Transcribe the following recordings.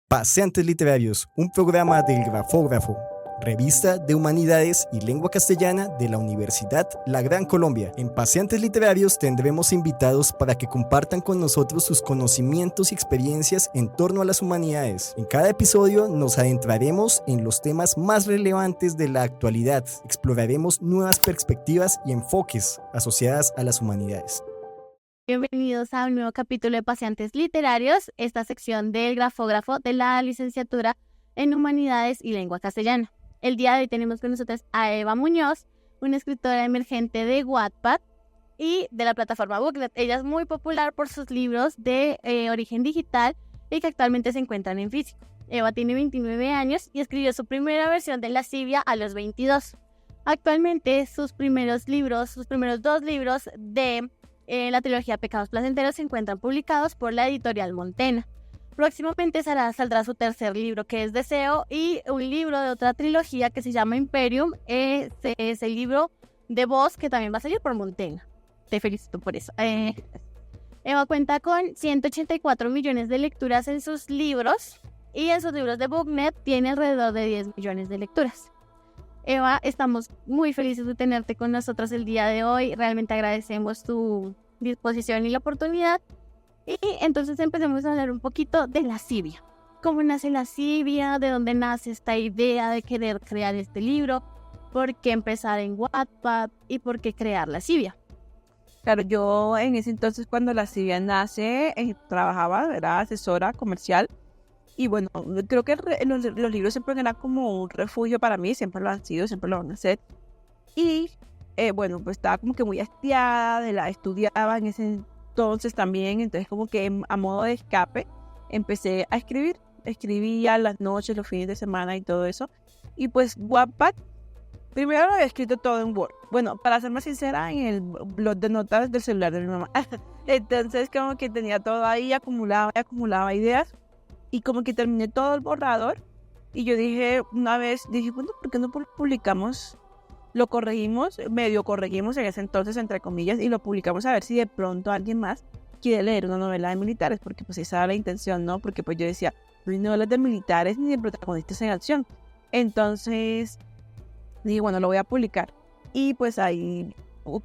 Paseantes Literarios, un programa del Grafógrafo, revista de Humanidades y Lengua Castellana de la Universidad La Gran Colombia. En Paseantes Literarios tendremos invitados para que compartan con nosotros sus conocimientos y experiencias en torno a las humanidades. En cada episodio nos adentraremos en los temas más relevantes de la actualidad. Exploraremos nuevas perspectivas y enfoques asociadas a las humanidades. Bienvenidos a un nuevo capítulo de Paseantes Literarios, esta sección del Grafógrafo de la licenciatura en Humanidades y Lengua Castellana. El día de hoy tenemos con nosotros a Eva Muñoz, una escritora emergente de Wattpad y de la plataforma Booklet. Ella es muy popular por sus libros de origen digital y que actualmente se encuentran en físico. Eva tiene 29 años y escribió su primera versión de Lascivia a los 22. Actualmente sus primeros dos libros de la trilogía Pecados Placenteros se encuentran publicados por la editorial Montena. Próximamente saldrá su tercer libro, que es Deseo, y un libro de otra trilogía que se llama Imperium. Es el libro de voz que también va a salir por Montena. Te felicito por eso. Eva cuenta con 184 millones de lecturas en sus libros y en sus libros de BookNet tiene alrededor de 10 millones de lecturas. Eva, estamos muy felices de tenerte con nosotros el día de hoy. Realmente agradecemos tu disposición y la oportunidad. Y entonces empecemos a hablar un poquito de Lascivia. ¿Cómo nace Lascivia? ¿De dónde nace esta idea de querer crear este libro? ¿Por qué empezar en Wattpad? ¿Y por qué crear Lascivia? Claro, yo en ese entonces cuando Lascivia nace, trabajaba, era asesora comercial. Y bueno, creo que los libros siempre eran como un refugio para mí, siempre lo han sido, siempre lo van a ser. Y bueno, pues estaba como que muy hastiada, estudiaba en ese entonces también, entonces como que a modo de escape empecé a escribir. Escribía las noches, los fines de semana y todo eso. Y pues Wattpad, primero lo había escrito todo en Word. Bueno, para ser más sincera, en el blog de notas del celular de mi mamá. Entonces como que tenía todo ahí, acumulaba ideas. Y como que terminé todo el borrador y yo una vez dije, bueno, ¿por qué no publicamos? Lo corregimos, medio corregimos en ese entonces, entre comillas, y lo publicamos a ver si de pronto alguien más quiere leer una novela de militares, porque pues esa era la intención, ¿no? Porque pues yo decía, no hay novelas de militares ni de protagonistas en acción. Entonces dije, bueno, lo voy a publicar. Y pues ahí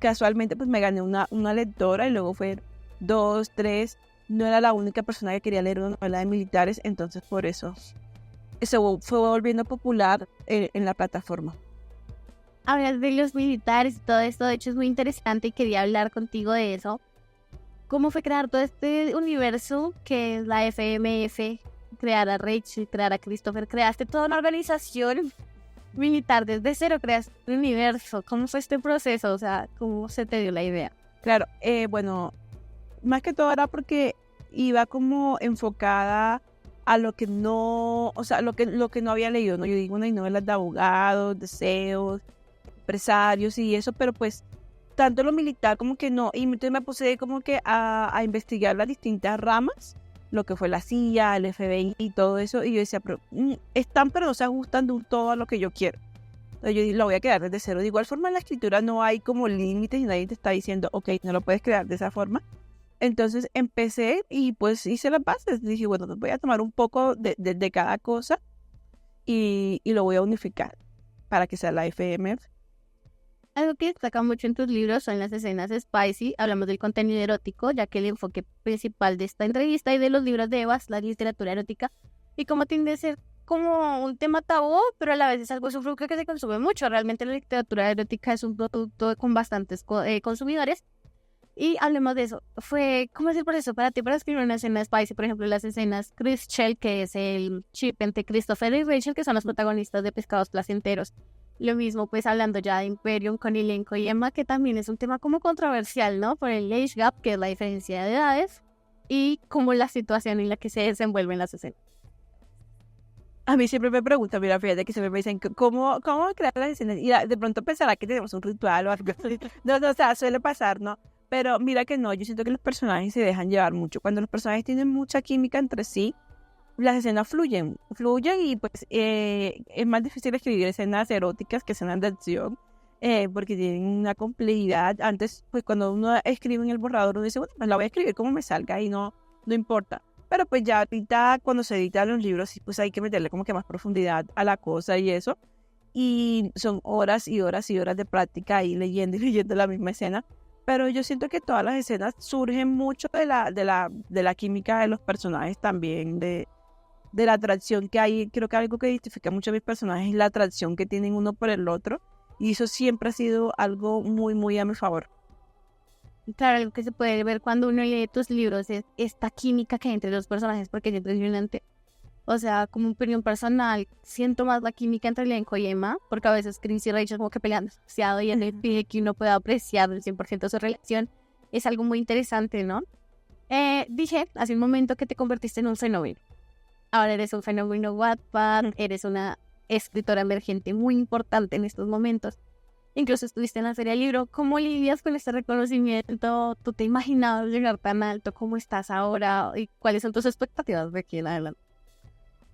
casualmente pues me gané una lectora y luego fue 2, 3... No era la única persona que quería leer una novela de militares, entonces por eso se fue volviendo popular en la plataforma. Hablas de los militares y todo esto, de hecho es muy interesante y quería hablar contigo de eso. ¿Cómo fue crear todo este universo que es la FMF? Crear a Rachel, crear a Christopher, creaste toda una organización militar desde cero, creaste un universo. ¿Cómo fue este proceso? O sea, ¿cómo se te dio la idea? Claro, bueno, más que todo era porque iba como enfocada a lo que no, o sea, lo que no había leído, ¿no? Yo digo, hay novelas de abogados, deseos, empresarios y eso, pero pues tanto lo militar como que no. Y entonces me puse como que a investigar las distintas ramas, lo que fue la CIA, el FBI y todo eso, y yo decía, pero están, pero no se ajustan de un todo a lo que yo quiero. Entonces yo dije, lo voy a crear desde cero. De igual forma en la escritura no hay como límites y nadie te está diciendo, ok, no lo puedes crear de esa forma. Entonces empecé y pues hice las bases. Dije, bueno, voy a tomar un poco de cada cosa y lo voy a unificar para que sea la FMF. Algo que destaca mucho en tus libros son las escenas spicy. Hablamos del contenido erótico, ya que el enfoque principal de esta entrevista y de los libros de Eva es la literatura erótica. Y como tiende a ser como un tema tabú, pero a la vez es algo sufrútico que se consume mucho. Realmente la literatura erótica es un producto con bastantes consumidores. Y hablemos de eso. ¿Cómo es el proceso para ti para escribir una escena spicy? Por ejemplo, las escenas Christopher, que es el chip entre Christopher y Rachel, que son los protagonistas de Pescados Placenteros. Lo mismo, pues, hablando ya de Imperium con Ilenco y Emma, que también es un tema como controversial, ¿no? Por el age gap, que es la diferencia de edades, y como la situación en la que se desenvuelven las escenas. A mí siempre me preguntan, mira, fíjate que siempre me dicen, ¿cómo crear las escenas? Y de pronto pensará que tenemos un ritual o algo así. No, o sea, suele pasar, ¿no? Pero mira que no, yo siento que los personajes se dejan llevar mucho. Cuando los personajes tienen mucha química entre sí, las escenas fluyen y pues es más difícil escribir escenas eróticas que escenas de acción, porque tienen una complejidad. Antes, pues cuando uno escribe en el borrador, uno dice, bueno, pues la voy a escribir como me salga y no importa. Pero pues ya ahorita cuando se editan los libros, sí, pues hay que meterle como que más profundidad a la cosa y eso. Y son horas y horas y horas de práctica ahí leyendo y leyendo la misma escena. Pero yo siento que todas las escenas surgen mucho de la química de los personajes también, de la atracción que hay. Creo que algo que identifica mucho a mis personajes es la atracción que tienen uno por el otro. Y eso siempre ha sido algo muy, muy a mi favor. Claro, algo que se puede ver cuando uno lee tus libros es esta química que hay entre los personajes, porque es impresionante. O sea, como opinión personal, siento más la química entre Lenko y Emma, porque a veces Chris y Rachel como que pelean demasiado y en el pide que uno pueda apreciar el 100% su relación. Es algo muy interesante, ¿no? Dije hace un momento que te convertiste en un fenómeno. Ahora eres un fenómeno Wattpad, eres una escritora emergente muy importante en estos momentos. Incluso estuviste en la Feria del Libro. ¿Cómo lidias con este reconocimiento? ¿Tú te imaginabas llegar tan alto? ¿Cómo estás ahora? ¿Y cuáles son tus expectativas de aquí en adelante?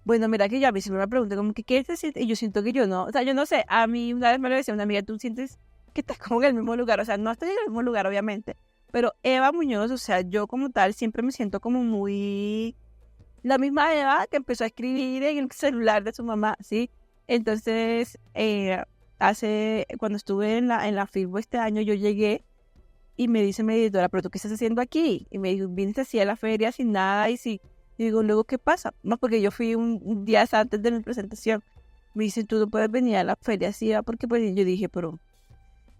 Bueno, mira que yo a mí siempre me pregunté como que ¿qué se siente? Y yo siento que yo no, o sea, yo no sé, a mí una vez me lo decía una amiga, tú sientes que estás como en el mismo lugar, o sea, no estoy en el mismo lugar obviamente, pero Eva Muñoz, o sea, yo como tal siempre me siento como muy la misma Eva que empezó a escribir en el celular de su mamá, ¿sí? Entonces, cuando estuve en la FIBO este año, yo llegué y me dice mi editora, ¿pero tú qué estás haciendo aquí? Y me dijo, viniste así a la feria sin nada y sí. Y digo, luego, ¿qué pasa? Más porque yo fui un día antes de mi presentación. Me dice, tú no puedes venir a la feria así, porque pues yo dije, pero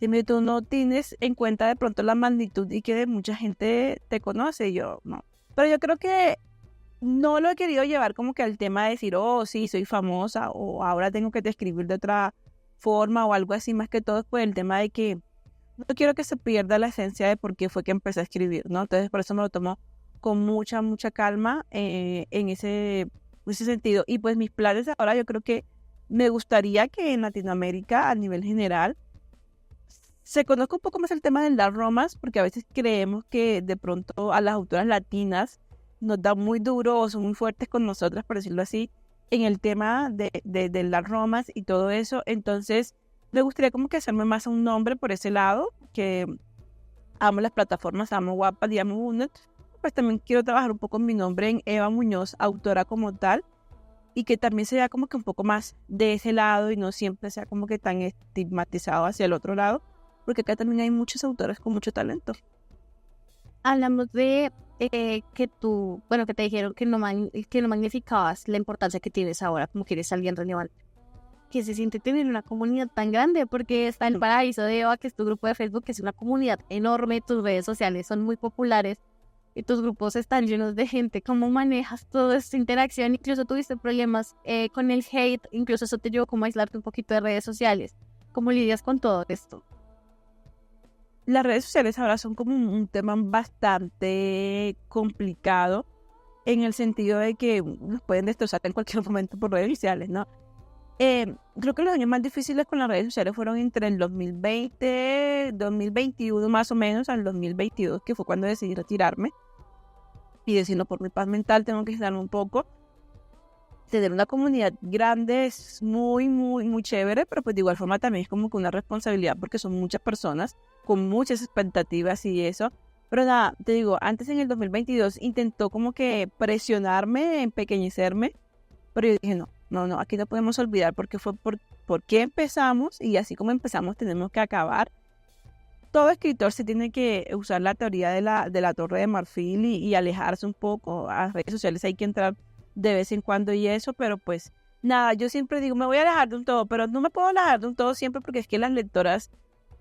dime, tú no tienes en cuenta de pronto la magnitud y que mucha gente te conoce. Y yo, no. Pero yo creo que no lo he querido llevar como que al tema de decir, oh, sí, soy famosa o ahora tengo que te escribir de otra forma o algo así, más que todo es por el tema de que no quiero que se pierda la esencia de por qué fue que empecé a escribir, ¿no? Entonces por eso me lo tomo con mucha, mucha calma en ese sentido. Y pues mis planes ahora yo creo que me gustaría que en Latinoamérica a nivel general se conozca un poco más el tema del dark romance, porque a veces creemos que de pronto a las autoras latinas nos da muy duro o son muy fuertes con nosotras, por decirlo así, en el tema del dark romance y todo eso. Entonces me gustaría como que hacerme más un nombre por ese lado, que amo las plataformas, amo Wattpad y amo Wounded. Pues también quiero trabajar un poco en mi nombre en Eva Muñoz, autora como tal, y que también sea como que un poco más de ese lado y no siempre sea como que tan estigmatizado hacia el otro lado, porque acá también hay muchos autores con mucho talento. Hablamos de que tú, bueno, que te dijeron que no magnificabas la importancia que tienes ahora, como que eres alguien relevante. Que se siente tener una comunidad tan grande, porque está el Paraíso de Eva, que es tu grupo de Facebook, que es una comunidad enorme, tus redes sociales son muy populares y tus grupos están llenos de gente. ¿Cómo manejas toda esta interacción? Incluso tuviste problemas con el hate, incluso eso te llevó como a aislarte un poquito de redes sociales. ¿Cómo lidias con todo esto? Las redes sociales ahora son como un tema bastante complicado en el sentido de que nos pueden destrozar en cualquier momento por redes sociales, ¿no? Creo que los años más difíciles con las redes sociales fueron entre el 2020, 2021 más o menos, al 2022, que fue cuando decidí retirarme y decirlo por mi paz mental, tengo que aislarme un poco. Tener una comunidad grande es muy, muy, muy chévere, pero pues de igual forma también es como que una responsabilidad porque son muchas personas con muchas expectativas y eso. Pero nada, te digo, antes en el 2022 intentó como que presionarme, empequeñecerme, pero yo dije no, aquí no podemos olvidar porque fue por qué empezamos y así como empezamos tenemos que acabar. Todo escritor se tiene que usar la teoría de la Torre de Marfil y alejarse un poco. A las redes sociales hay que entrar de vez en cuando y eso, pero pues nada, yo siempre digo, me voy a alejar de un todo, pero no me puedo alejar de un todo siempre porque es que las lectoras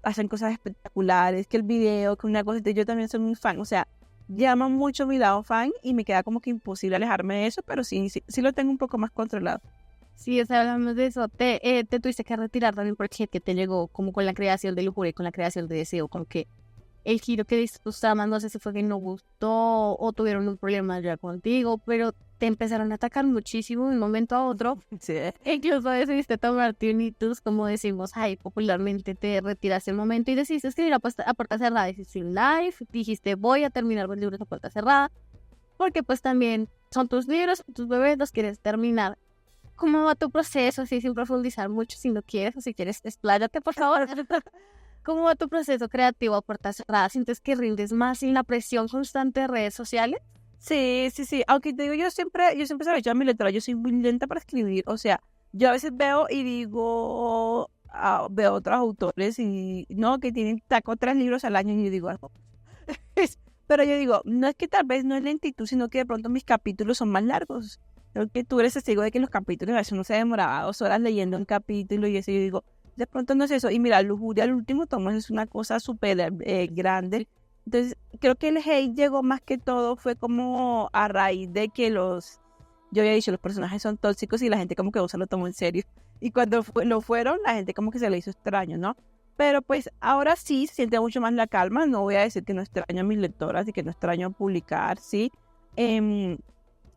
hacen cosas espectaculares, que el video, que una cosita, yo también soy muy fan, o sea, llama mucho mi lado fan y me queda como que imposible alejarme de eso, pero sí lo tengo un poco más controlado. Sí, hablamos de eso. Te tuviste que retirar también porque que te llegó como con la creación de Lujuria y con la creación de Deseo, como que el giro que diste tus tramas, no sé si fue que no gustó o tuvieron un problema ya contigo, pero te empezaron a atacar muchísimo de un momento a otro. Sí. Incluso decidiste tomarte un hiatus, como decimos ahí popularmente, te retiraste un momento y decidiste escribir a puerta cerrada, hiciste un live, dijiste voy a terminar los libros a puerta cerrada, porque pues también son tus libros, tus bebés, los quieres terminar. ¿Cómo va tu proceso? Así sin profundizar mucho, si no quieres, o si quieres, expláyate, por favor. ¿Cómo va tu proceso creativo a puerta cerrada? ¿Sientes que rindes más sin la presión constante de redes sociales? Sí, sí, sí. Aunque te digo, yo siempre se lo he dicho a mi lectora, yo soy muy lenta para escribir. O sea, yo a veces veo y digo, veo otros autores y no, que tienen, saco 3 libros al año y yo digo, algo. Pero yo digo, no es que tal vez no es lentitud, sino que de pronto mis capítulos son más largos. Creo que tú eres testigo de que los capítulos a veces uno se demoraba 2 horas leyendo un capítulo y eso, yo digo, de pronto no es eso. Y mira, Lujuria, el último tomo es una cosa súper grande. Entonces, creo que el hate llegó más que todo, fue como a raíz de que yo había dicho, los personajes son tóxicos y la gente como que no se lo tomó en serio. Y cuando lo fueron, la gente como que se le hizo extraño, ¿no? Pero pues ahora sí se siente mucho más la calma. No voy a decir que no extraño a mis lectoras y que no extraño publicar, ¿sí?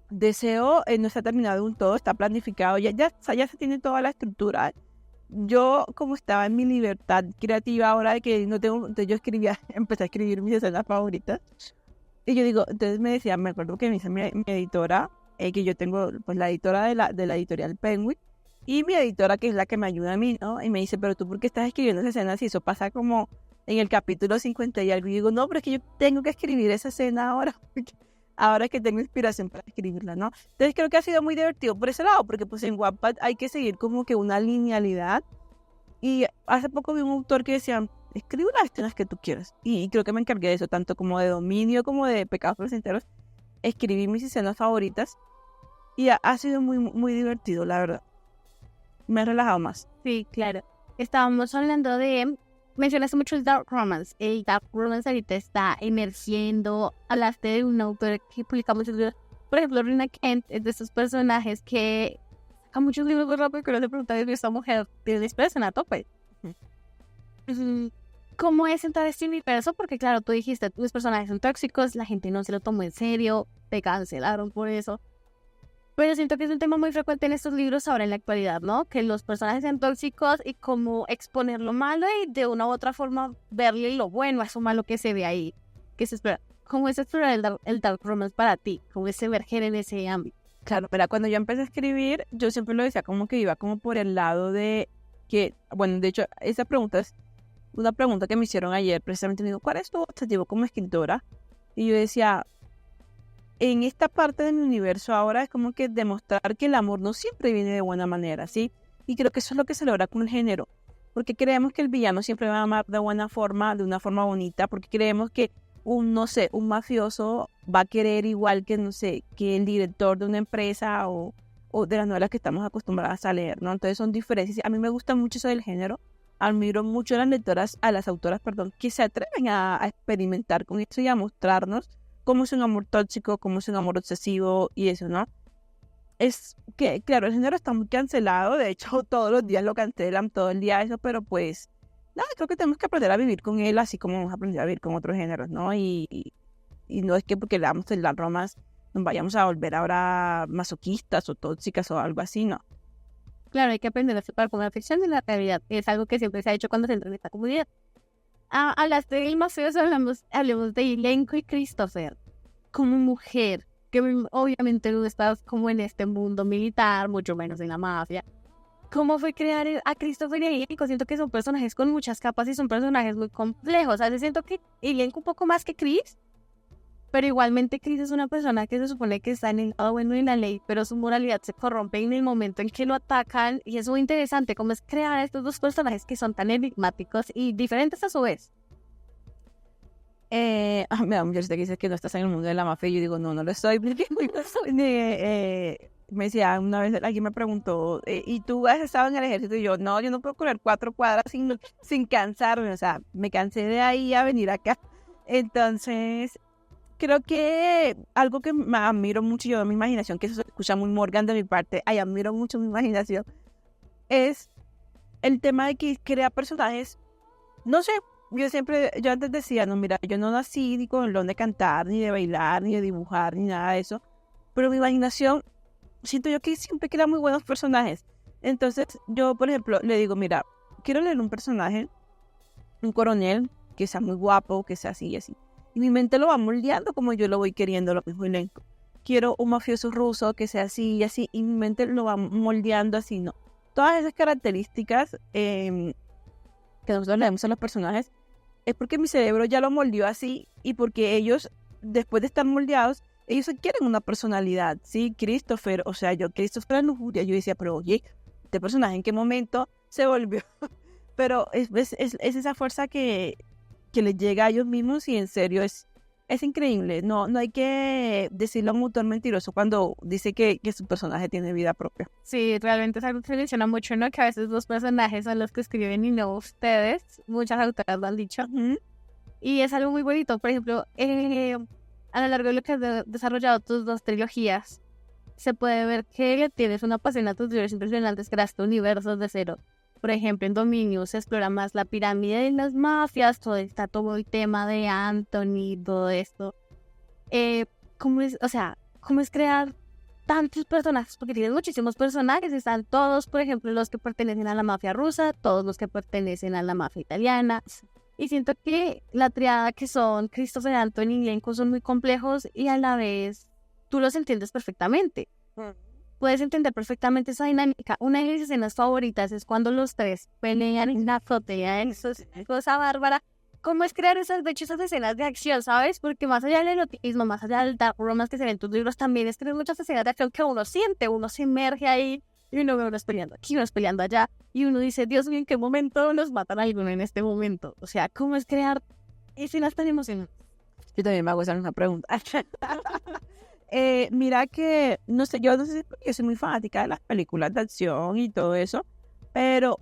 Deseo, no está terminado aún todo, está planificado, ya se tiene toda la estructura. Yo, como estaba en mi libertad creativa ahora de que no tengo, entonces yo empecé a escribir mis escenas favoritas. Y yo digo, entonces me acuerdo que me dice mi editora, que yo tengo pues la editora de la editorial Penguin, y mi editora que es la que me ayuda a mí, ¿no? Y me dice, pero tú, ¿por qué estás escribiendo esas escenas? Y eso pasa como en el capítulo 50 y algo. Y digo, no, pero es que yo tengo que escribir esa escena ahora, ahora que tengo inspiración para escribirla, ¿no? Entonces creo que ha sido muy divertido por ese lado, porque pues en Wattpad hay que seguir como que una linealidad. Y hace poco vi un autor que decía, escribe las escenas que tú quieras. Y creo que me encargué de eso, tanto como de dominio como de pecados placenteros. Escribí mis escenas favoritas y ha sido muy, muy divertido, la verdad. Me he relajado más. Sí, claro. Estábamos hablando mencionaste mucho el Dark Romance. El Dark Romance ahorita está emergiendo. Hablaste de un autor que publica muchos libros. Por ejemplo, Rina Kent es de esos personajes que saca muchos libros muy rápido, que no se pregunta si esta mujer tiene expresión a tope. ¿Cómo es entrar a este universo? Porque claro, tú dijiste, tus personajes son tóxicos, la gente no se lo tomó en serio, te cancelaron por eso. Pero siento que es un tema muy frecuente en estos libros ahora en la actualidad, ¿no? Que los personajes sean tóxicos y cómo exponer lo malo y de una u otra forma verle lo bueno a eso malo que se ve ahí, que se espera. ¿Cómo es explorar el Dark Romance para ti? ¿Cómo es emerger en ese ámbito? Claro, pero cuando yo empecé a escribir, yo siempre lo decía como que iba como por el lado de que, bueno, de hecho, esa pregunta es una pregunta que me hicieron ayer, precisamente me dijo, ¿cuál es tu objetivo como escritora? Y yo decía, en esta parte de mi universo ahora es como que demostrar que el amor no siempre viene de buena manera, ¿sí? Y creo que eso es lo que se logra con el género, porque creemos que el villano siempre va a amar de buena forma, de una forma bonita, porque creemos que un mafioso va a querer igual que, no sé, que el director de una empresa o de las novelas que estamos acostumbradas a leer, ¿no? Entonces son diferencias. A mí me gusta mucho eso del género. Admiro mucho a las autoras, que se atreven a experimentar con eso y a mostrarnos cómo es un amor tóxico, cómo es un amor obsesivo y eso, ¿no? Es que, claro, el género está muy cancelado, de hecho todos los días lo cancelan, todo el día eso, pero pues, nada, creo que tenemos que aprender a vivir con él, así como vamos a aprender a vivir con otros géneros, ¿no? Y no es que porque leamos el Dark Romance nos vayamos a volver ahora masoquistas o tóxicas o algo así, ¿no? Claro, hay que aprender a separar con la ficción de la realidad. Es algo que siempre se ha hecho cuando se entra en esta comunidad. Hablaste del mafioso, hablemos de Elenco y Christopher. Como mujer, que obviamente no estás como en este mundo militar, mucho menos en la mafia. ¿Cómo fue crear a Christopher y a Elenco? Siento que son personajes con muchas capas y son personajes muy complejos. A veces siento que Elenco un poco más que Chris, pero igualmente Chris es una persona que se supone que está en el lado bueno de la ley, pero su moralidad se corrompe en el momento en que lo atacan, y es muy interesante cómo es crear a estos dos personajes que son tan enigmáticos y diferentes a su vez. Me da mucha risa que dices que no estás en el mundo de la mafia y yo digo, no lo estoy, porque me decía, una vez alguien me preguntó, ¿y tú has estado en el ejército? Y yo no puedo correr 4 cuadras sin cansarme, o sea, me cansé de ahí a venir acá. Entonces, creo que algo que me admiro mucho yo de mi imaginación, que eso se escucha muy Morgan de mi parte, admiro mucho mi imaginación, es el tema de que crea personajes, no sé, yo antes decía, no, mira, yo no nací ni con el don de cantar, ni de bailar, ni de dibujar, ni nada de eso, pero mi imaginación, siento yo que siempre crea muy buenos personajes. Entonces, yo, por ejemplo, le digo, mira, quiero leer un personaje, un coronel, que sea muy guapo, que sea así y así. Y mi mente lo va moldeando como yo lo voy queriendo, lo mismo Elenco. Quiero un mafioso ruso que sea así y así, y mi mente lo va moldeando así, ¿no? Todas esas características que nosotros le damos a los personajes es porque mi cerebro ya lo moldeó así y porque ellos, después de estar moldeados, ellos quieren una personalidad, ¿sí? Christopher, o sea, Christopher la lujuria, yo decía, pero oye, este personaje en qué momento se volvió, pero es esa fuerza que les llega a ellos mismos y en serio es increíble, no hay que decirlo a un autor mentiroso cuando dice que su personaje tiene vida propia. Sí, realmente es algo que se menciona mucho, ¿no? Que a veces los personajes son los que escriben y no ustedes. Muchas autoras lo han dicho. Uh-huh. Y es algo muy bonito. Por ejemplo, a lo largo de lo que has desarrollado tus 2 trilogías, se puede ver que tienes una pasión a tus libros impresionantes, creaste universos de cero. Por ejemplo, en Dominio se explora más la pirámide de las mafias, todo el tema de Anthony, todo esto. ¿Cómo es crear tantos personajes? Porque tienes muchísimos personajes, están todos, por ejemplo, los que pertenecen a la mafia rusa, todos los que pertenecen a la mafia italiana. Y siento que la triada que son Christopher, Anthony y Lenko son muy complejos y a la vez tú los entiendes perfectamente. Puedes entender perfectamente esa dinámica. Una de mis escenas favoritas es cuando los 3 pelean en la azotea, eso es una cosa bárbara. ¿Cómo es crear esas escenas de acción, sabes? Porque más allá del erotismo, más allá del dark romance que se ven en tus libros, también es crear muchas escenas de acción que uno siente, uno se emerge ahí y uno ve unos peleando aquí, unos peleando allá y uno dice, Dios mío, ¿en qué momento nos matan a alguno en este momento? O sea, ¿cómo es crear escenas tan emocionantes? Yo también me hago esa misma pregunta. Mira que, no sé, yo no sé si yo soy muy fanática de las películas de acción y todo eso, pero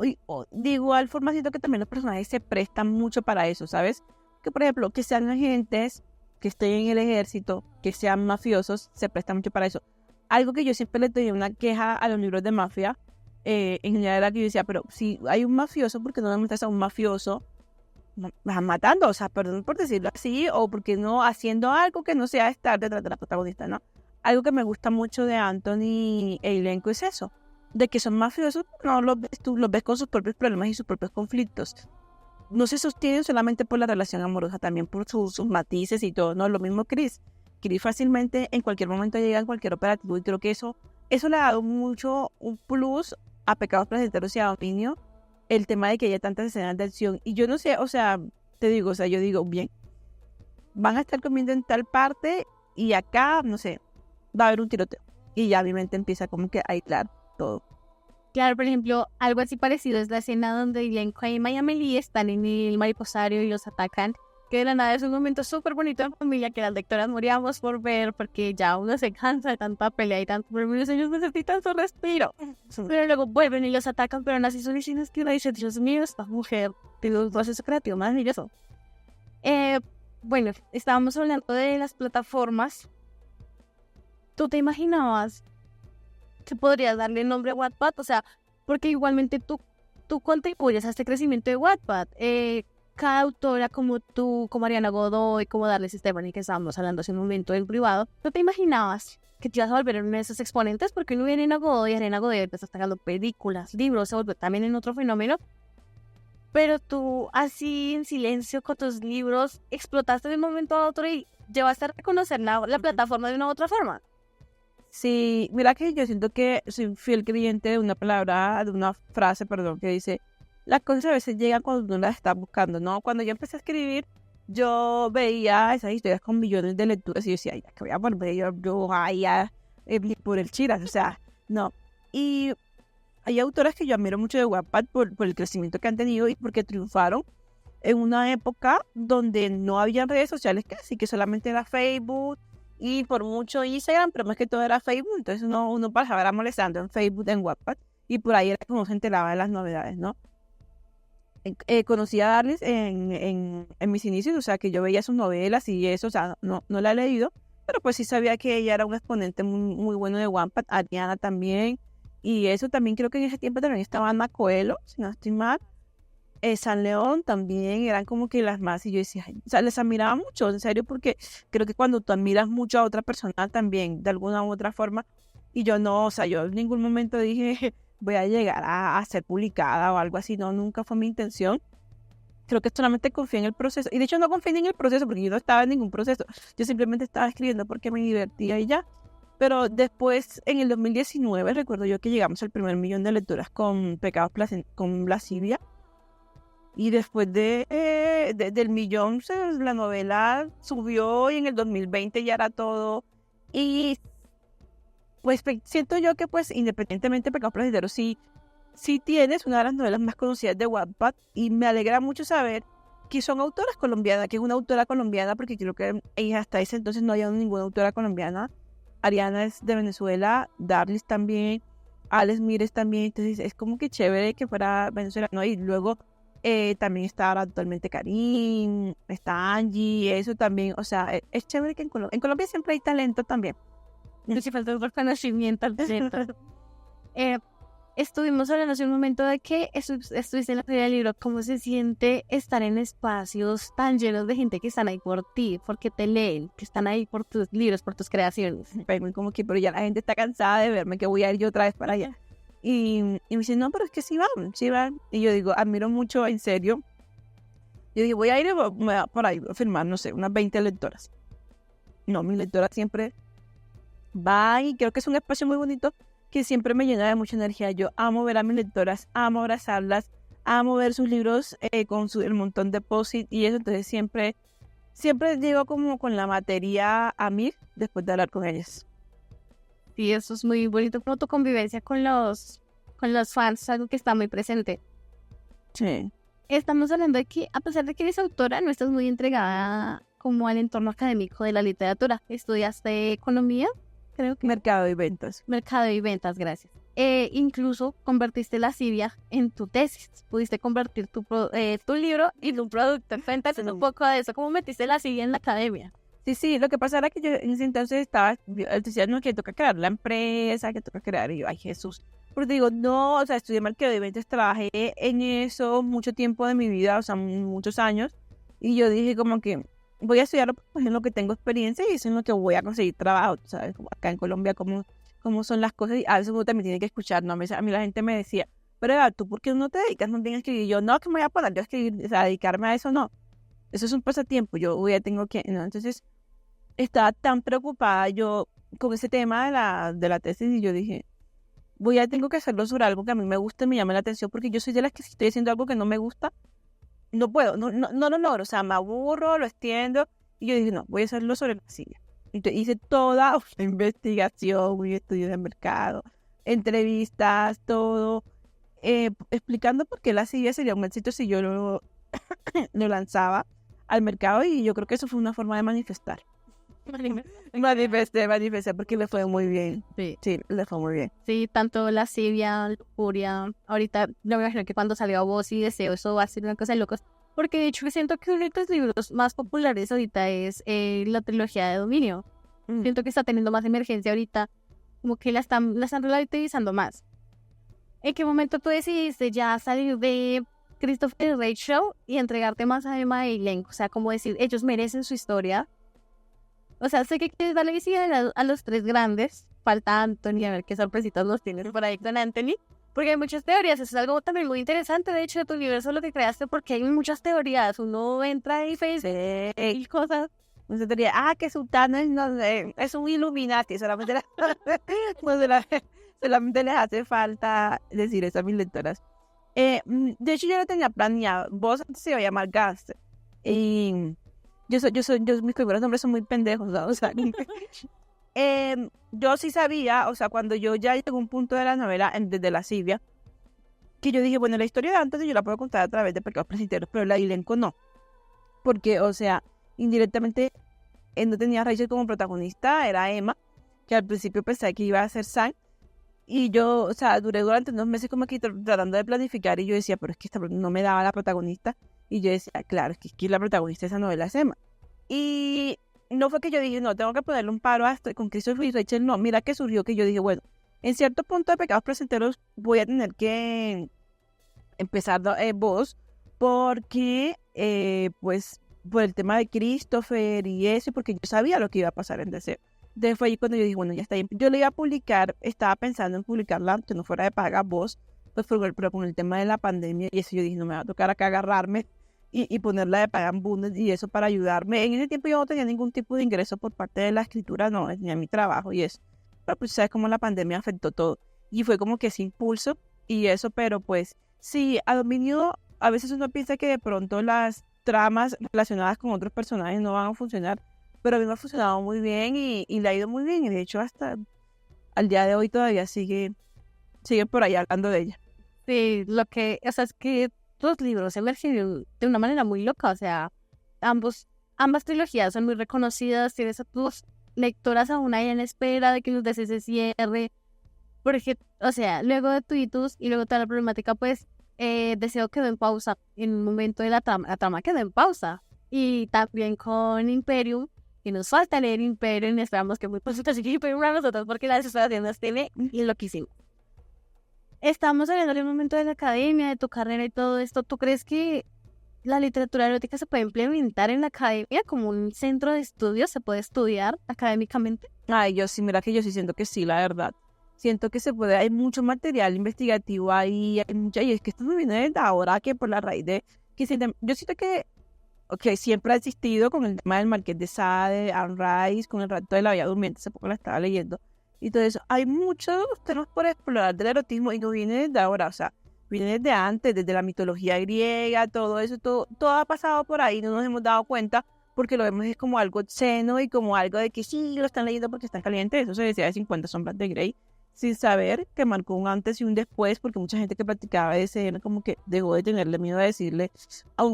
de igual forma siento que también los personajes se prestan mucho para eso, ¿sabes? Que por ejemplo, que sean agentes, que estén en el ejército, que sean mafiosos, se presta mucho para eso. Algo que yo siempre le tenía una queja a los libros de mafia, en general era que yo decía, pero si hay un mafioso, ¿por qué no me metes a un mafioso matando? O sea, perdón por decirlo así, o porque no haciendo algo que no sea estar detrás de la protagonista, ¿no? Algo que me gusta mucho de Anthony e Lenko es eso, de que son mafiosos, no los ves tú, los ves con sus propios problemas y sus propios conflictos. No se sostienen solamente por la relación amorosa, también por sus matices y todo, ¿no? Lo mismo Chris fácilmente en cualquier momento llega en cualquier operativo y creo que eso le ha dado mucho un plus a Pecados Placenteros y a Dominio, el tema de que haya tantas escenas de acción. Y yo no sé, o sea, te digo, o sea, yo digo, bien, van a estar comiendo en tal parte y acá, no sé, va a haber un tiroteo. Y ya mi mente empieza como que a aislar todo. Claro, por ejemplo, algo así parecido es la escena donde Lenko y Amelie están en el mariposario y los atacan. Que de la nada es un momento súper bonito en familia que las lectoras moríamos por ver porque ya uno se cansa de tanta pelea y tanto, pero ellos necesitan su respiro. Pero luego vuelven y los atacan, pero aún así son escenas que uno dice, Dios mío, esta mujer tiene un proceso creativo maravilloso. Bueno, estábamos hablando de las plataformas. ¿Tú te imaginabas que podrías darle nombre a Wattpad? O sea, porque igualmente tú contribuyes a este crecimiento de Wattpad. Cada autora como tú, como Ariana Godoy, como Darles Stephanie, que estábamos hablando hace un momento en privado, ¿no te imaginabas que te ibas a volver uno de esos exponentes? Porque uno viene a Ariana Godoy empezó sacando películas, libros, se volvió también en otro fenómeno. Pero tú, así en silencio con tus libros, explotaste de un momento a otro y llevaste a reconocer la plataforma de una u otra forma. Sí, mira que yo siento que soy fiel creyente de una frase, que dice, las cosas a veces llegan cuando uno las está buscando, ¿no? Cuando yo empecé a escribir, yo veía esas historias con millones de lecturas y yo decía, ya que voy a volver yo allá por el Chiras, o sea, no. Y hay autoras que yo admiro mucho de Wattpad por el crecimiento que han tenido y porque triunfaron en una época donde no había redes sociales casi, que solamente era Facebook y por mucho Instagram, pero más que todo era Facebook, entonces uno pasaba molestando en Facebook, en Wattpad, y por ahí era como se enteraba de las novedades, ¿no? Conocí a Darles en mis inicios, o sea, que yo veía sus novelas y eso, o sea, no la he leído, pero pues sí sabía que ella era un exponente muy, muy bueno de Wattpad, Ariana también, y eso también creo que en ese tiempo también estaba Ana Coelho, si no estoy mal, San León también, eran como que las más, y yo decía, o sea, les admiraba mucho, en serio, porque creo que cuando tú admiras mucho a otra persona también, de alguna u otra forma, y yo no, o sea, yo en ningún momento dije voy a llegar a ser publicada o algo así, no, nunca fue mi intención. Creo que solamente confié en el proceso, y de hecho no confié en el proceso porque yo no estaba en ningún proceso, yo simplemente estaba escribiendo porque me divertía y ya. Pero después, en el 2019, recuerdo yo que llegamos al primer 1.000.000 de lecturas con con Lascivia, y después del 1.000.000 la novela subió y en el 2020 ya era todo Y pues siento yo que pues independientemente de Pecados Placenteros, sí tienes una de las novelas más conocidas de Wattpad y me alegra mucho saber que son autoras colombianas, que es una autora colombiana, porque creo que hasta ese entonces no había ninguna autora colombiana. Ariana es de Venezuela, Darlis también, Alex Mires también, entonces es como que chévere que fuera venezolano. Y luego también está ahora actualmente Karim, está Angie, eso también, o sea, es chévere que en Colombia siempre hay talento también. No hace falta el reconocimiento al talento. Estuvimos hablando hace un momento de que estuviste en la feria del libro. ¿Cómo se siente estar en espacios tan llenos de gente que están ahí por ti, porque te leen, que están ahí por tus libros, por tus creaciones? Pues, como que, pero ya la gente está cansada de verme, que voy a ir yo otra vez para allá. Y me dicen, no, pero es que sí van. Y yo digo, admiro mucho, en serio. Yo dije, voy a ir por ahí a firmar, no sé, unas 20 lectoras. No, mis lectoras siempre van y creo que es un espacio muy bonito que siempre me llena de mucha energía. Yo amo ver a mis lectoras, amo abrazarlas, amo ver sus libros con el montón de post-it y eso. Entonces siempre llego como con la materia a mí después de hablar con ellas. Sí, eso es muy bonito, como tu convivencia con los fans, es algo que está muy presente. Sí. Estamos hablando de que, a pesar de que eres autora, no estás muy entregada como al entorno académico de la literatura. Estudiaste economía, creo que. Mercado y ventas. Mercado y ventas, gracias. Incluso convertiste la lascivia en tu tesis. Pudiste convertir tu libro en un producto. Cuéntanos un poco de eso. ¿Cómo metiste la lascivia en la academia? Sí, lo que pasa era que yo en ese entonces estaba diciendo que toca crear la empresa, que toca crear, y yo, ay Jesús, porque digo, no, o sea, estudié mercado de ventas, trabajé en eso mucho tiempo de mi vida, o sea, muchos años, y yo dije como que voy a estudiarlo pues en lo que tengo experiencia y es en lo que voy a conseguir trabajo, ¿sabes? Como acá en Colombia, cómo son las cosas, y a veces uno también tiene que escuchar, ¿no? A mí la gente me decía, pero Eva, ¿tú por qué no te dedicas más bien a escribir? Y yo, no, que me voy a poner yo a escribir, o sea, dedicarme a eso, no, eso es un pasatiempo, yo ya tengo que, ¿no? Entonces estaba tan preocupada yo con ese tema de la tesis y yo dije, tengo que hacerlo sobre algo que a mí me gusta y me llama la atención porque yo soy de las que si estoy haciendo algo que no me gusta, no puedo, no lo logro, o sea, me aburro, lo extiendo y yo dije, no, voy a hacerlo sobre la silla. Entonces hice toda una investigación, un estudio de mercado, entrevistas, todo, explicando por qué la silla sería un éxito si yo lo lanzaba al mercado y yo creo que eso fue una forma de manifestar. Manifesté porque le fue muy bien. Sí, le fue muy bien. Sí, tanto lascivia, lujuria. Ahorita me imagino que cuando salió Voz y Deseo, eso va a ser una cosa de locos. Porque de hecho siento que uno de los libros más populares ahorita es la trilogía de Dominio. Siento que está teniendo más emergencia ahorita. Como que la están relativizando más. ¿En qué momento tú decidiste ya salir de Christopher Wray Show y entregarte más a Emma y Len? O sea, como decir, ellos merecen su historia. O sea, sé que quieres darle visibilidad a los tres grandes. Falta Anthony, a ver qué sorpresitas nos tienes por ahí con Anthony. Porque hay muchas teorías, eso es algo también muy interesante. De hecho, de tu universo lo que creaste, porque hay muchas teorías. Uno entra y Facebook y cosas. Una teoría, que Sultana es un Illuminati. Solamente les hace falta decir eso a mis lectoras. De hecho, yo lo tenía planeado. Vos antes se iba a llamar Gangster. Y mis primeros nombres son muy pendejos, ¿no? O sea, yo sí sabía, o sea, cuando yo ya llegué a un punto de la novela, desde la Lascivia, que yo dije, bueno, la historia de antes yo la puedo contar a través de Pecados Placenteros, pero la elenco no. Porque, o sea, indirectamente, no tenía a Rachel como protagonista, era Emma, que al principio pensé que iba a ser Sam, y yo, o sea, duré durante 2 meses como que tratando de planificar, y yo decía, pero es que no me daba la protagonista. Y yo decía, claro, es que la protagonista de esa novela es Emma. Y no fue que yo dije, no, tengo que ponerle un paro a esto con Christopher y Rachel. No, mira que surgió que yo dije, bueno, en cierto punto de Pecados Placenteros voy a tener que empezar voz porque, pues, por el tema de Christopher y eso, porque yo sabía lo que iba a pasar en Deseo. Entonces fue ahí cuando yo dije, bueno, ya está bien. Yo le iba a publicar, estaba pensando en publicarla, aunque no fuera de paga voz, pues, pero con el tema de la pandemia y eso yo dije, no me va a tocar acá agarrarme y ponerla de pagar en Bundes y eso para ayudarme. En ese tiempo yo no tenía ningún tipo de ingreso por parte de la escritura, no, ni a mi trabajo y eso. Pero pues sabes cómo la pandemia afectó todo. Y fue como que ese impulso y eso, pero pues sí, a Dominio a veces uno piensa que de pronto las tramas relacionadas con otros personajes no van a funcionar, pero a mí me ha funcionado muy bien y le ha ido muy bien. Y de hecho, hasta al día de hoy todavía sigue por ahí hablando de ella. Sí, o sea, es que los libros emergieron de una manera muy loca, o sea, ambas trilogías son muy reconocidas, tienes a tus lectoras aún ahí en espera de que los des ese cierre, porque, o sea, luego de Tuitus y luego toda la problemática, pues, Deseo quedó en pausa en un momento de la trama quedó en pausa, y también con Imperium, y nos falta leer Imperium, y esperamos que muy pronto siga Imperium a nosotros, porque la desesperación nos tiene loquísimo. Estamos hablando en un momento de la academia, de tu carrera y todo esto. ¿Tú crees que la literatura erótica se puede implementar en la academia como un centro de estudios? ¿Se puede estudiar académicamente? Ay, mira que yo sí siento que sí, la verdad. Siento que se puede, hay mucho material investigativo ahí, y es que esto me viene desde ahora, que por la raíz de, yo siento que siempre ha existido con el tema del Marqués de Sade, Anne Rice, con el Rapto de la Bella Durmiente, hace poco la estaba leyendo. Y todo eso, hay muchos temas por explorar del erotismo y no viene desde ahora, o sea, viene desde antes, desde la mitología griega, todo eso, todo ha pasado por ahí, no nos hemos dado cuenta porque lo vemos es como algo obsceno y como algo de que sí, lo están leyendo porque están calientes, eso se decía de 50 sombras de Grey, sin saber que marcó un antes y un después, porque mucha gente que practicaba ese era como que dejó de tenerle miedo a decirle,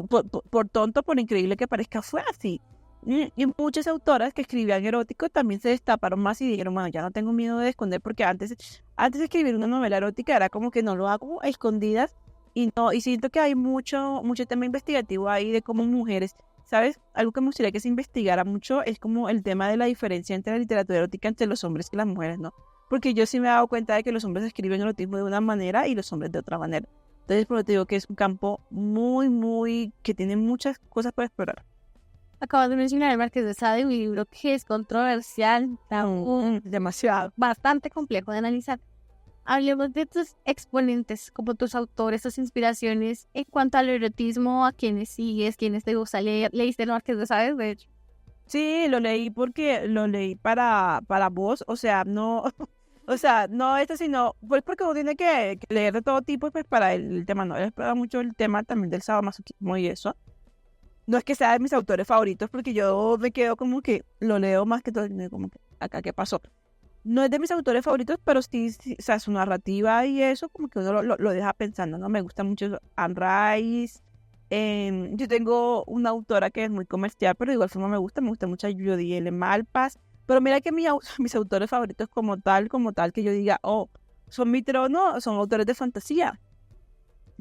por tonto, por increíble que parezca, fue así. Y muchas autoras que escribían erótico también se destaparon más y dijeron, bueno, ya no tengo miedo de esconder, porque antes de escribir una novela erótica era como que no lo hago a escondidas, y siento que hay mucho tema investigativo ahí de cómo mujeres, ¿sabes? Algo que me gustaría que se investigara mucho es como el tema de la diferencia entre la literatura erótica entre los hombres y las mujeres, ¿no? Porque yo sí me he dado cuenta de que los hombres escriben erotismo de una manera y los hombres de otra manera. Entonces, por eso te digo que es un campo muy, que tiene muchas cosas para explorar. Acabas de mencionar el Marqués de Sade, un libro que es controversial, demasiado, bastante complejo de analizar. Hablemos de tus exponentes, como tus autores, tus inspiraciones en cuanto al erotismo, a quienes sigues, quienes te gusta leer. ¿Leíste el Marqués de Sade, de hecho? Sí, lo leí porque lo leí para vos, o sea, no, no esto, sino, pues porque uno tiene que leer de todo tipo, pues para el tema, no, he explorado mucho el tema también del sadomasoquismo y eso. No es que sea de mis autores favoritos, porque yo me quedo como que lo leo más que todo, como que acá, ¿qué pasó? No es de mis autores favoritos, pero sí, o sea, su narrativa y eso, como que uno lo deja pensando, ¿no? Me gusta mucho Anne Rice. Yo tengo una autora que es muy comercial, pero de igual forma me gusta mucho Jodi L. Malpass. Pero mira que mis autores favoritos como tal, que yo diga, oh, son mi trono, son autores de fantasía.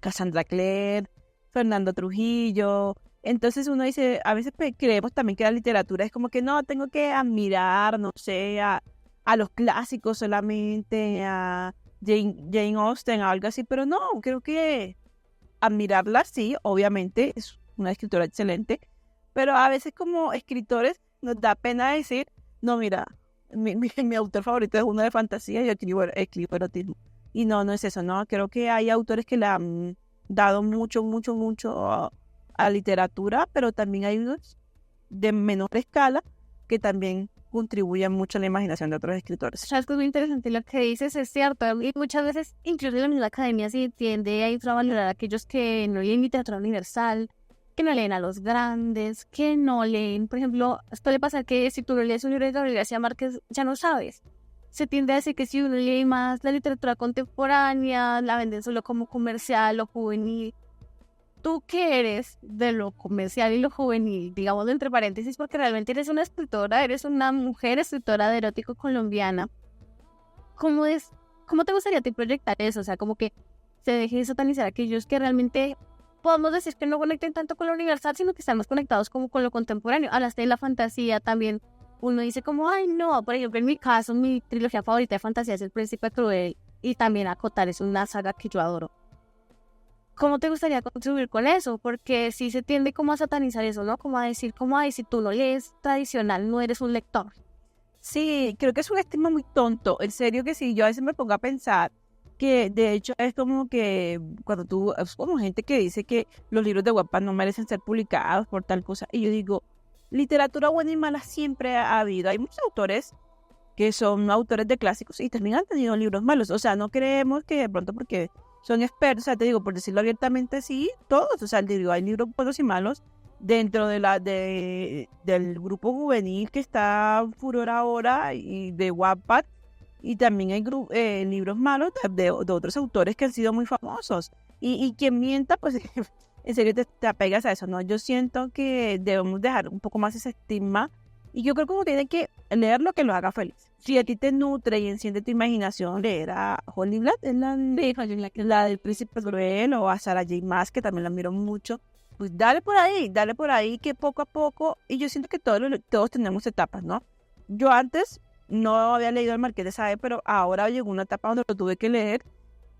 Cassandra Clare, Fernando Trujillo. Entonces uno dice, a veces creemos también que la literatura es como que no, tengo que admirar, no sé, a los clásicos solamente, a Jane Austen, a algo así, pero no, creo que admirarla sí, obviamente, es una escritora excelente, pero a veces como escritores nos da pena decir, no, mira, mi autor favorito es uno de fantasía y yo escribo erotismo. Y no es eso, no, creo que hay autores que le han dado mucho a literatura, pero también hay unos de menor escala que también contribuyen mucho a la imaginación de otros escritores. Sabes que es muy interesante lo que dices, es cierto, y muchas veces incluso en la academia se tiende a infravalorar a aquellos que no leen literatura universal, que no leen a los grandes, que no leen, por ejemplo, esto le pasa que si tú no lees un libro de Gabriel García Márquez, ya no sabes. Se tiende a decir que si uno lee más la literatura contemporánea, la venden solo como comercial o juvenil. Tú que eres de lo comercial y lo juvenil, digamos entre paréntesis, porque realmente eres una escritora, eres una mujer escritora de erótico colombiana. ¿Cómo te gustaría a ti proyectar eso? O sea, como que se deje de satanizar a aquellos que realmente podemos decir que no conecten tanto con lo universal, sino que están más conectados como con lo contemporáneo. Hablaste de la fantasía también. Uno dice como, ay no, por ejemplo, en mi caso, mi trilogía favorita de fantasía es El Príncipe Cruel y también Acotar es una saga que yo adoro. ¿Cómo te gustaría contribuir con eso? Porque sí se tiende como a satanizar eso, ¿no? Como a decir, como, ay, si tú no lees tradicional, no eres un lector. Sí, creo que es un estigma muy tonto. En serio que sí, yo a veces me pongo a pensar que de hecho es como que cuando es como gente que dice que los libros de Wattpad no merecen ser publicados por tal cosa. Y yo digo, literatura buena y mala siempre ha habido. Hay muchos autores que son autores de clásicos y también han tenido libros malos. O sea, no creemos que de pronto porque son expertos, o sea, te digo, por decirlo abiertamente, sí, todos, o sea, digo, hay libros buenos y malos, dentro del grupo juvenil que está furor ahora y de Wattpad, y también hay libros malos de otros autores que han sido muy famosos. Y quien mienta, pues en serio te apegas a eso, ¿no? Yo siento que debemos dejar un poco más ese estigma, y yo creo que uno tiene que leer lo que lo haga feliz. Si a ti te nutre y enciende tu imaginación, leer a Holly Black, es la del Príncipe Cruel, o a Sarah J. Maas, que también la miro mucho. Pues dale por ahí, que poco a poco, y yo siento que todos tenemos etapas, ¿no? Yo antes no había leído El Marqués de Sade, pero ahora llegó una etapa donde lo tuve que leer,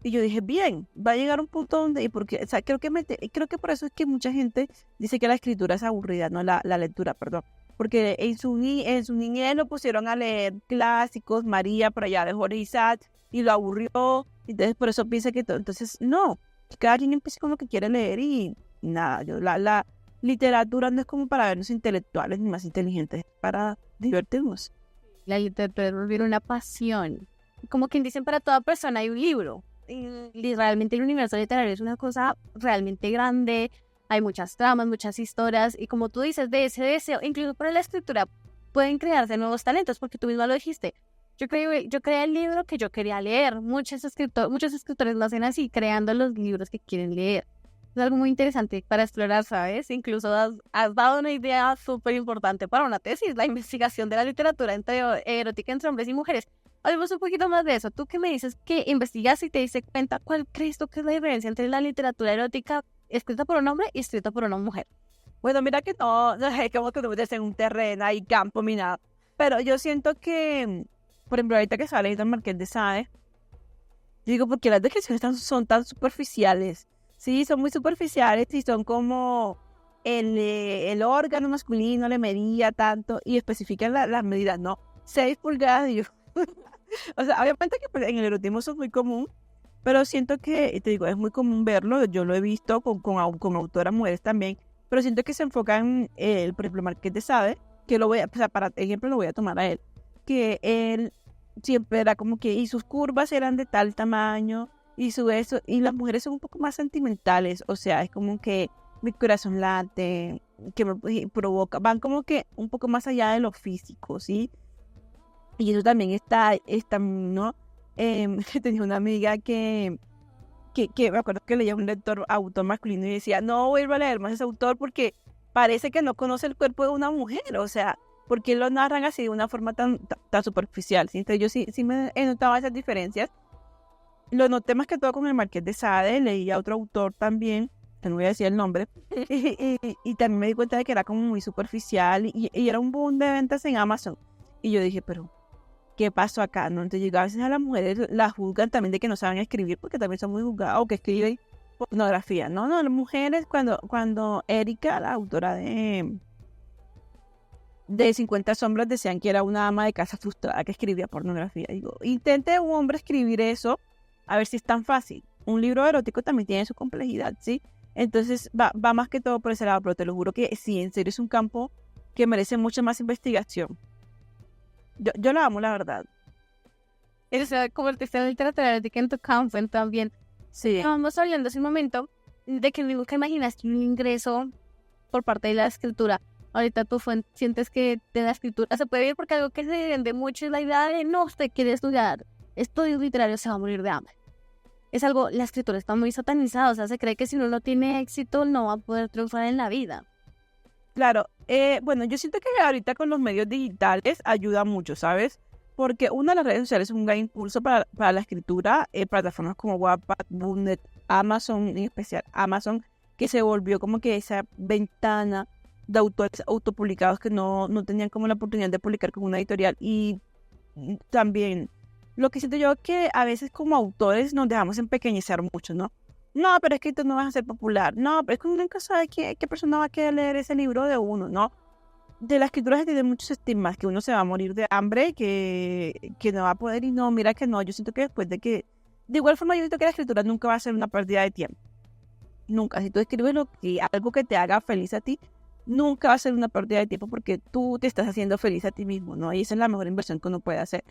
y yo dije, bien, va a llegar un punto donde, porque, o sea, creo que por eso es que mucha gente dice que la escritura es aburrida, no la lectura, perdón. Porque en su niñez lo pusieron a leer clásicos, María por allá de Jorge Isaac, y lo aburrió, entonces por eso piensa que todo. Entonces, no, cada quien empieza con lo que quiere leer, y nada, la literatura no es como para vernos intelectuales ni más inteligentes, es para divertirnos. La literatura es volver una pasión. Como quien dicen, para toda persona hay un libro. Y realmente el universo literario es una cosa realmente grande. Hay muchas tramas, muchas historias, y como tú dices, de ese deseo, incluso para la escritura, pueden crearse nuevos talentos, porque tú misma lo dijiste. Yo creé el libro que yo quería leer. Muchos escritores lo hacen así, creando los libros que quieren leer. Es algo muy interesante para explorar, ¿sabes? Incluso has dado una idea súper importante para una tesis, la investigación de la literatura erótica entre hombres y mujeres. Hablemos un poquito más de eso. Tú que me dices que investigas y te diste cuenta, ¿cuál crees tú que es la diferencia entre la literatura erótica escrita por un hombre y escrita por una mujer? Bueno, mira que no es como que tú metes en un terreno y campo minado, pero yo siento que, por ejemplo, ahorita que sale El Marqués de Sade, yo digo, ¿por qué las descripciones son tan superficiales? Sí, son muy superficiales, y son como el órgano masculino le medía tanto, y especifican las medidas, ¿no? 6 pulgadas, y yo... O sea, obviamente que pues, en el erotismo eso es muy común, pero siento que, te digo, es muy común verlo. Yo lo he visto con autoras mujeres también, pero siento que se enfocan, por ejemplo, Marqués de Sade, que o sea, para ejemplo lo voy a tomar a él, que él siempre era como que, y sus curvas eran de tal tamaño, y y las mujeres son un poco más sentimentales, o sea, es como que mi corazón late, que me provoca, van como que un poco más allá de lo físico, ¿sí? Y eso también está ¿no? Tenía una amiga que me acuerdo que leía un autor masculino y decía, no vuelvo a leer más ese autor porque parece que no conoce el cuerpo de una mujer, o sea, porque lo narran así de una forma tan superficial, ¿sí? Entonces yo sí me he notado esas diferencias. Lo noté más que todo con El Marqués de Sade, leí a otro autor también, que no voy a decir el nombre, y también me di cuenta de que era como muy superficial, y era un boom de ventas en Amazon. Y yo dije, pero ¿qué pasó acá? ¿No? Entonces, a veces a las mujeres las juzgan también de que no saben escribir, porque también son muy juzgadas, o que escriben pornografía. No, las mujeres, cuando Erika, la autora de 50 sombras, decían que era una ama de casa frustrada que escribía pornografía. Digo, intente un hombre escribir eso, a ver si es tan fácil. Un libro erótico también tiene su complejidad, ¿sí? Entonces, va más que todo por ese lado, pero te lo juro que sí, en serio es un campo que merece mucha más investigación. Yo la amo, la verdad. O sea, convertiste la literatura erótica en tu campo también. Sí. Estábamos hablando hace un momento de que nunca imaginaste un ingreso por parte de la escritura. Ahorita tú sientes que de la escritura se puede vivir, porque algo que se vende mucho es la idea de, no, usted quiere estudiar estudios literarios, se va a morir de hambre. Es algo, la escritura está muy satanizada, o sea, se cree que si uno no tiene éxito no va a poder triunfar en la vida. Claro, bueno, yo siento que ahorita con los medios digitales ayuda mucho, ¿sabes? Porque una de las redes sociales es un gran impulso para la escritura, plataformas como Wattpad, Booknet, Amazon, en especial Amazon, que se volvió como que esa ventana de autores autopublicados que no tenían como la oportunidad de publicar con una editorial. Y también lo que siento yo es que a veces como autores nos dejamos empequeñecer mucho, ¿no? No, pero es que tú no vas a ser popular. No, pero es que uno nunca sabe qué persona va a querer leer ese libro de uno, ¿no? De la escritura se tiene muchos estigmas, que uno se va a morir de hambre, que no va a poder, y no, mira que no. Yo siento que después de igual forma yo siento que la escritura nunca va a ser una pérdida de tiempo. Nunca. Si tú escribes algo que te haga feliz a ti, nunca va a ser una pérdida de tiempo, porque tú te estás haciendo feliz a ti mismo, ¿no? Y esa es la mejor inversión que uno puede hacer,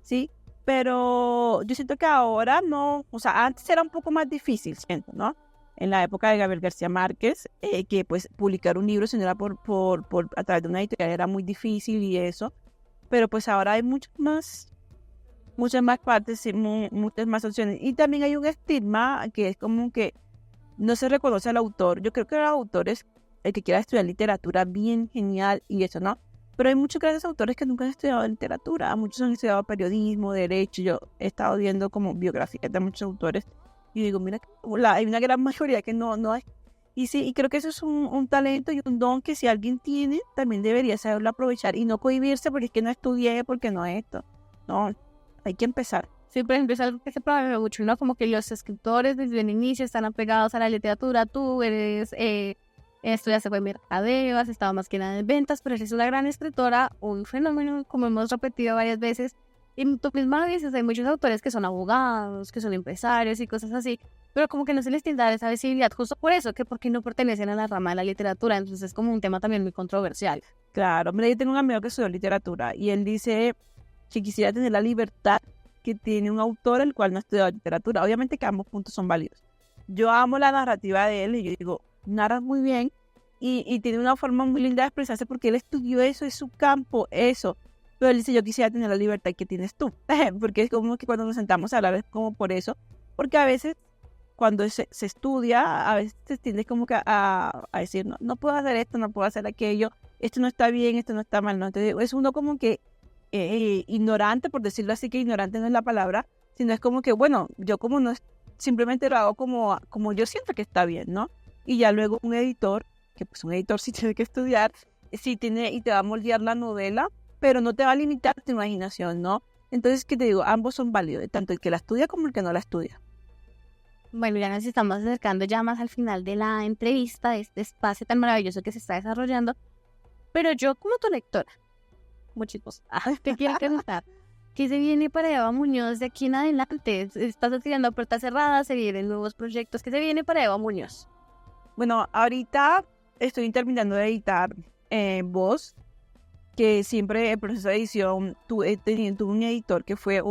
¿sí? Pero yo siento que ahora no, o sea, antes era un poco más difícil, siento, ¿no? en la época de Gabriel García Márquez, que pues publicar un libro si no era a través de una editorial era muy difícil y eso, pero pues ahora hay muchas más partes y muchas más opciones. Y también hay un estigma que es como que no se reconoce al autor. Yo creo que los autores, el que quiera estudiar literatura, bien genial y eso, ¿no? Pero hay muchos grandes autores que nunca han estudiado literatura, muchos han estudiado periodismo, derecho. Yo he estado viendo como biografías de muchos autores y digo, mira, hay una gran mayoría que no es. Y sí, y creo que eso es un talento y un don que si alguien tiene, también debería saberlo aprovechar y no cohibirse porque es que no estudié, porque no es esto. No, hay que empezar. Sí, por ejemplo, es algo que se promueve mucho, ¿no? Como que los escritores desde el inicio están apegados a la literatura. Tú estudiaste fue mercadeo, has estado más que nada en ventas, pero eres una gran escritora, un fenómeno, como hemos repetido varias veces. Y tú misma lo dices, hay muchos autores que son abogados, que son empresarios y cosas así, pero como que no se les tiende a dar esa visibilidad justo por eso, que porque no pertenecen a la rama de la literatura. Entonces es como un tema también muy controversial. Claro, mira, yo tengo un amigo que estudió literatura y él dice que quisiera tener la libertad que tiene un autor el cual no ha estudiado literatura. Obviamente que ambos puntos son válidos. Yo amo la narrativa de él y yo digo, narra muy bien y tiene una forma muy linda de expresarse porque él estudió eso, es su campo, eso. Pero él dice, yo quisiera tener la libertad que tienes tú. Porque es como que cuando nos sentamos a hablar es como por eso. Porque a veces cuando se estudia, a veces se tiende como que a decir, no puedo hacer esto, no puedo hacer aquello, esto no está bien, esto no está mal, ¿no? Entonces es uno como que ignorante, por decirlo así, que ignorante no es la palabra, sino es como que, bueno, yo como no, simplemente lo hago como yo siento que está bien, ¿no? Y ya luego un editor, que pues un editor sí tiene que estudiar, sí tiene y te va a moldear la novela, pero no te va a limitar tu imaginación, ¿no? Entonces, ¿qué te digo? Ambos son válidos, tanto el que la estudia como el que no la estudia. Bueno, ya nos estamos acercando ya más al final de la entrevista, de este espacio tan maravilloso que se está desarrollando, pero yo como tu lectora, muchísimos, te quiero preguntar, ¿qué se viene para Eva Muñoz de aquí en adelante? ¿Estás estudiando a puertas cerradas? ¿Se vienen nuevos proyectos? ¿Qué se viene para Eva Muñoz? Bueno, ahorita estoy terminando de editar Voz, que siempre el proceso de edición tuve un editor que fue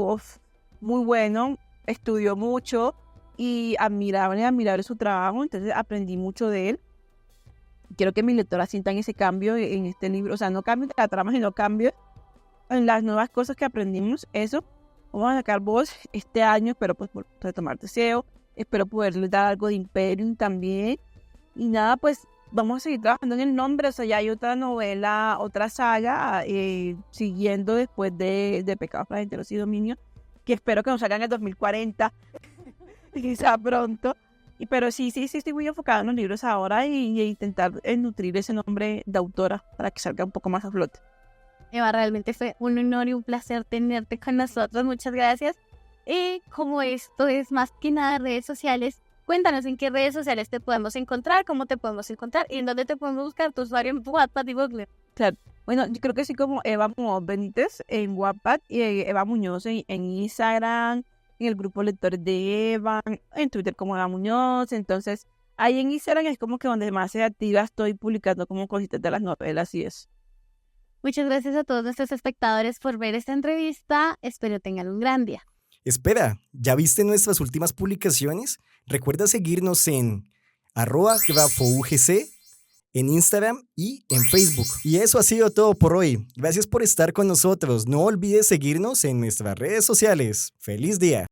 muy bueno, estudió mucho y admirable su trabajo, entonces aprendí mucho de él. Quiero que mis lectoras sientan ese cambio en este libro, o sea, no cambio de la trama, sino cambio en las nuevas cosas que aprendimos, eso. Vamos a sacar Voz este año, espero pues retomar Deseo, espero poderles dar algo de Imperium también. Y nada, pues vamos a seguir trabajando en el nombre, o sea, ya hay otra novela, otra saga, siguiendo después de Pecados, Flagelos y Dominio, que espero que nos salgan en el 2040, quizá pronto. Pero sí, estoy muy enfocada en los libros ahora y intentar nutrir ese nombre de autora para que salga un poco más a flote. Eva, realmente fue un honor y un placer tenerte con nosotros, muchas gracias. Y como esto es más que nada redes sociales, cuéntanos en qué redes sociales te podemos encontrar, cómo te podemos encontrar y en dónde te podemos buscar tu usuario en Wattpad y Google. Claro, bueno, yo creo que sí como Eva Muñoz Benítez en Wattpad y Eva Muñoz en Instagram, en el grupo Lectores de Eva, en Twitter como Eva Muñoz. Entonces ahí en Instagram es como que donde más se activa, estoy publicando como cositas de las novelas y eso. Muchas gracias a todos nuestros espectadores por ver esta entrevista, espero tengan un gran día. Espera, ¿ya viste nuestras últimas publicaciones? Recuerda seguirnos en @grafougc, en Instagram y en Facebook. Y eso ha sido todo por hoy. Gracias por estar con nosotros. No olvides seguirnos en nuestras redes sociales. ¡Feliz día!